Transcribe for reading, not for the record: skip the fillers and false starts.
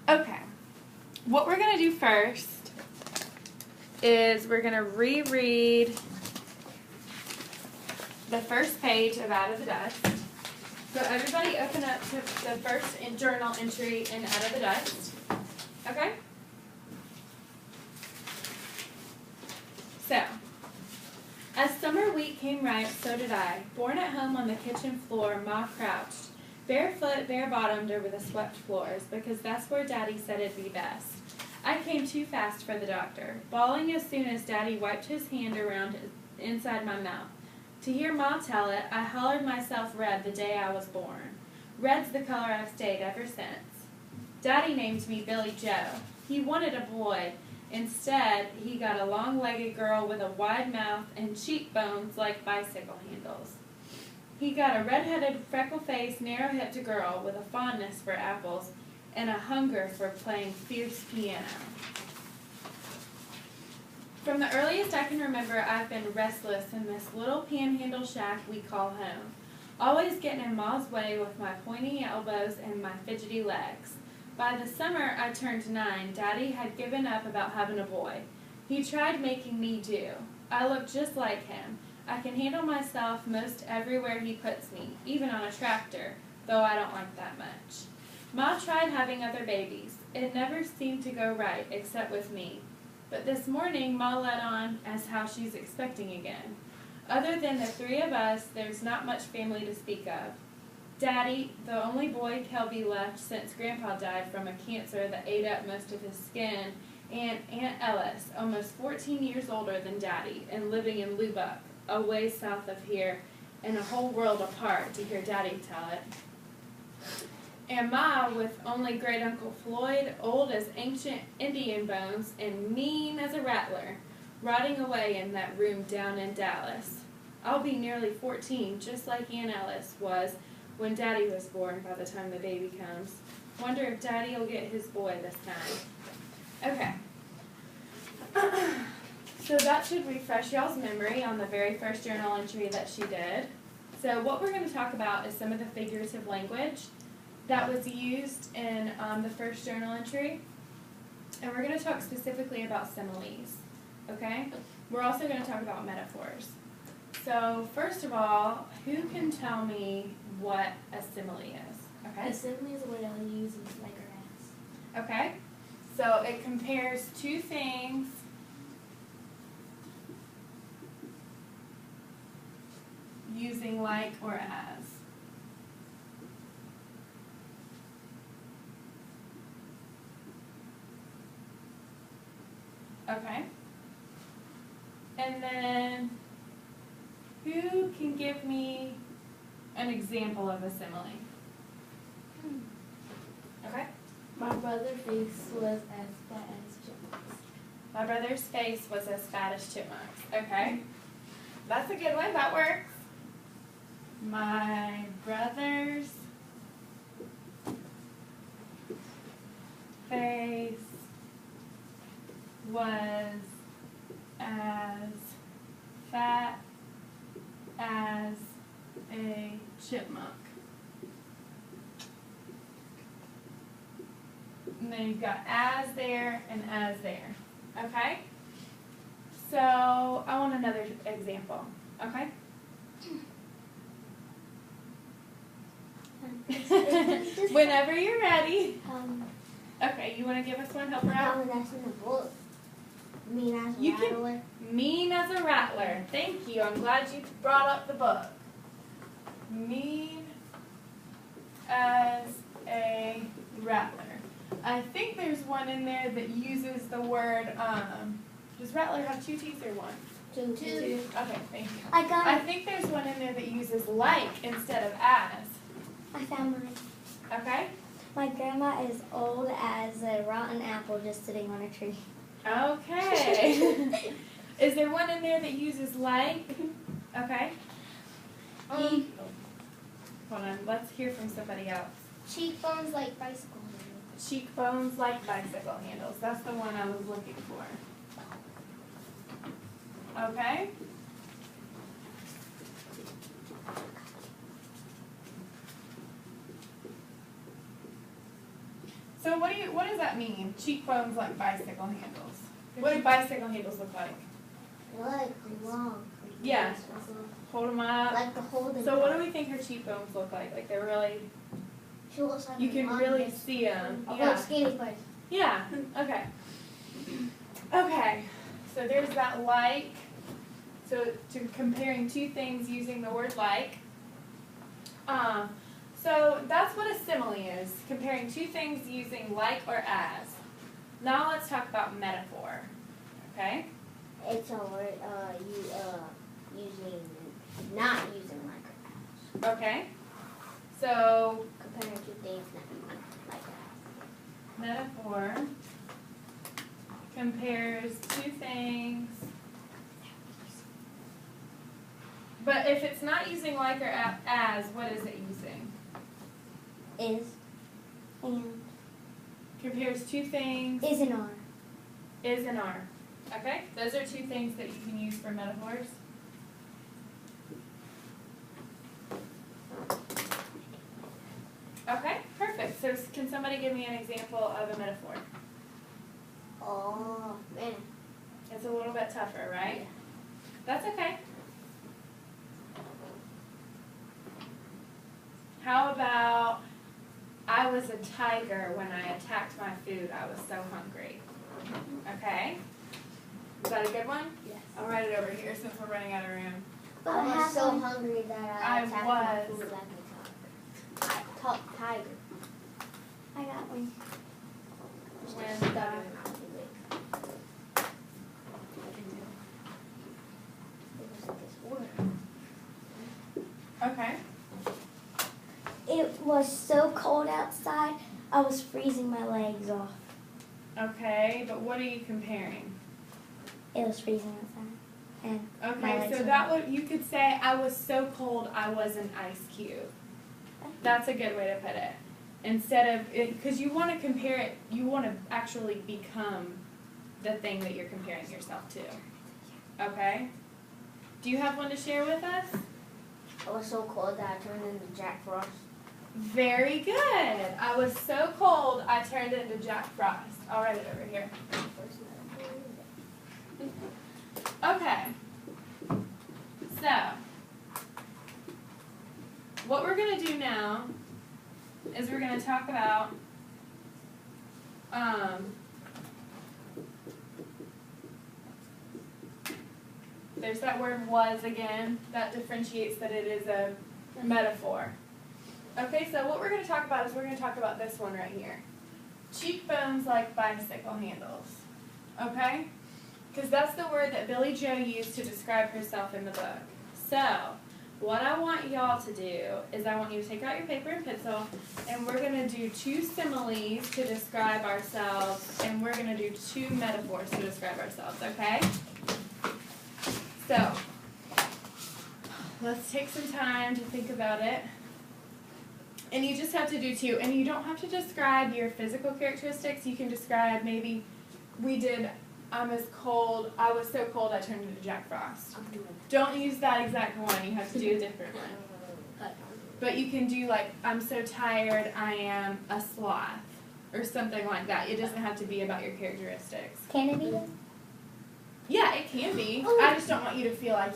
Okay, what we're going to do first is we're going to reread the first page of Out of the Dust. So everybody open up to the first journal entry in Out of the Dust. Okay? So, as summer wheat came ripe, so did I. Born at home on the kitchen floor, Ma crouched, barefoot, bare-bottomed over the swept floors, because that's where Daddy said it'd be best. I came too fast for the doctor, bawling as soon as Daddy wiped his hand around inside my mouth. To hear Ma tell it, I hollered myself red the day I was born. Red's the color I've stayed ever since. Daddy named me Billy Joe. He wanted a boy. Instead, he got a long-legged girl with a wide mouth and cheekbones like bicycle handles. He got a red-headed, freckle-faced, narrow-hipped girl with a fondness for apples and a hunger for playing fierce piano. From the earliest I can remember, I've been restless in this little panhandle shack we call home, always getting in Ma's way with my pointy elbows and my fidgety legs. By the summer I turned 9, Daddy had given up about having a boy. He tried making me do. I look just like him. I can handle myself most everywhere he puts me, even on a tractor, though I don't like that much. Ma tried having other babies. It never seemed to go right, except with me. But this morning, Ma let on as how she's expecting again. Other than the 3 of us, there's not much family to speak of. Daddy, the only boy Kelby left since Grandpa died from a cancer that ate up most of his skin, and Aunt Ellis, almost 14 years older than Daddy, and living in Lubbock, a ways south of here, and a whole world apart, to hear Daddy tell it. And Ma, with only Great Uncle Floyd, old as ancient Indian bones, and mean as a rattler, rotting away in that room down in Dallas. I'll be nearly 14, just like Aunt Ellis was when Daddy was born by the time the baby comes. Wonder if Daddy will get his boy this time. Okay. So that should refresh y'all's memory on the very first journal entry that she did. So what we're going to talk about is some of the figurative language that was used in the first journal entry. And we're going to talk specifically about similes. Okay? We're also going to talk about metaphors. So first of all, who can tell me what a simile is? Okay. A simile is a word I would use in like or as. Okay. So it compares two things using like or as. Okay. And then who can give me an example of a simile? Okay. My brother's face was as fat as chipmunks. My brother's face was as fat as chipmunks. Okay. That's a good one. That works. My brother's face was as fat as a chipmunk. And then you've got as there and as there. Okay? So I want another example. Okay? Whenever you're ready. Okay, you want to give us one? Help her out? That's in the book. Mean as a You can- rattler. Mean as a rattler. Thank you. I'm glad you brought up the book. Mean as a rattler. I think there's one in there that uses the word, does rattler have 2 teeth or 1? Two. Okay, thank you. I got I it. think there's one in there that uses like instead of as. I found mine. Okay? My grandma is old as a rotten apple just sitting on a tree. Okay. Is there one in there that uses like? Okay. Hold on, let's hear from somebody else. Cheekbones like bicycle. Cheekbones like bicycle handles. That's the one I was looking for. Okay. So what does that mean? Cheekbones like bicycle handles. What do bicycle handles look like? Like long. Yeah. Hold them up. Like the holding. So what do we think her cheekbones look like? Like they're really, She looks like you can really see them. Like skinny face. Yeah, okay. Okay, so there's that like. So to comparing two things using the word like. So that's what a simile is, comparing two things using like or as. Now let's talk about metaphor, okay? It's a word not using like or as. Okay, so Comparing two things not using like or as. metaphor compares two things, but if it's not using like or as, what is it using? Is and Compares two things, is and are. is and are. Okay, those are two things that you can use for metaphors. Okay, perfect. So can somebody give me an example of a metaphor? Oh man. It's a little bit tougher, right? That's okay. How about, I was a tiger when I attacked my food. I was so hungry. Okay? Is that a good one? Yes. I'll write it over here since we're running out of room. But I was so hungry that I attacked my was. food like a tiger. I got one. Okay. It was so cold outside, I was freezing my legs off. Okay, but what are you comparing? It was freezing outside. And my Okay, legs so were that would, you could say, I was so cold I was an ice cube. That's a good way to put it. Instead of, because you want to compare it, you want to actually become the thing that you're comparing yourself to. Okay? Do you have one to share with us? I was so cold that I turned into Jack Frost. Very good. I was so cold I turned into Jack Frost. I'll write it over here. Okay. So, what we're going to do now is we're going to talk about there's that word was again. That differentiates that it is a metaphor. Okay, so what we're going to talk about is we're going to talk about this one right here. Cheekbones like bicycle handles. Okay? Because that's the word that Billy Joe used to describe herself in the book. So, what I want y'all to do is I want you to take out your paper and pencil, and we're going to do two similes to describe ourselves, and we're going to do two metaphors to describe ourselves, okay? So, let's take some time to think about it. And you just have to do two. And you don't have to describe your physical characteristics. You can describe maybe I was so cold I turned into Jack Frost. Don't use that exact one. You have to do a different one. But you can do like, I'm so tired, I am a sloth. Or something like that. It doesn't have to be about your characteristics. Can it be? Yeah, it can be. I just don't want you to feel like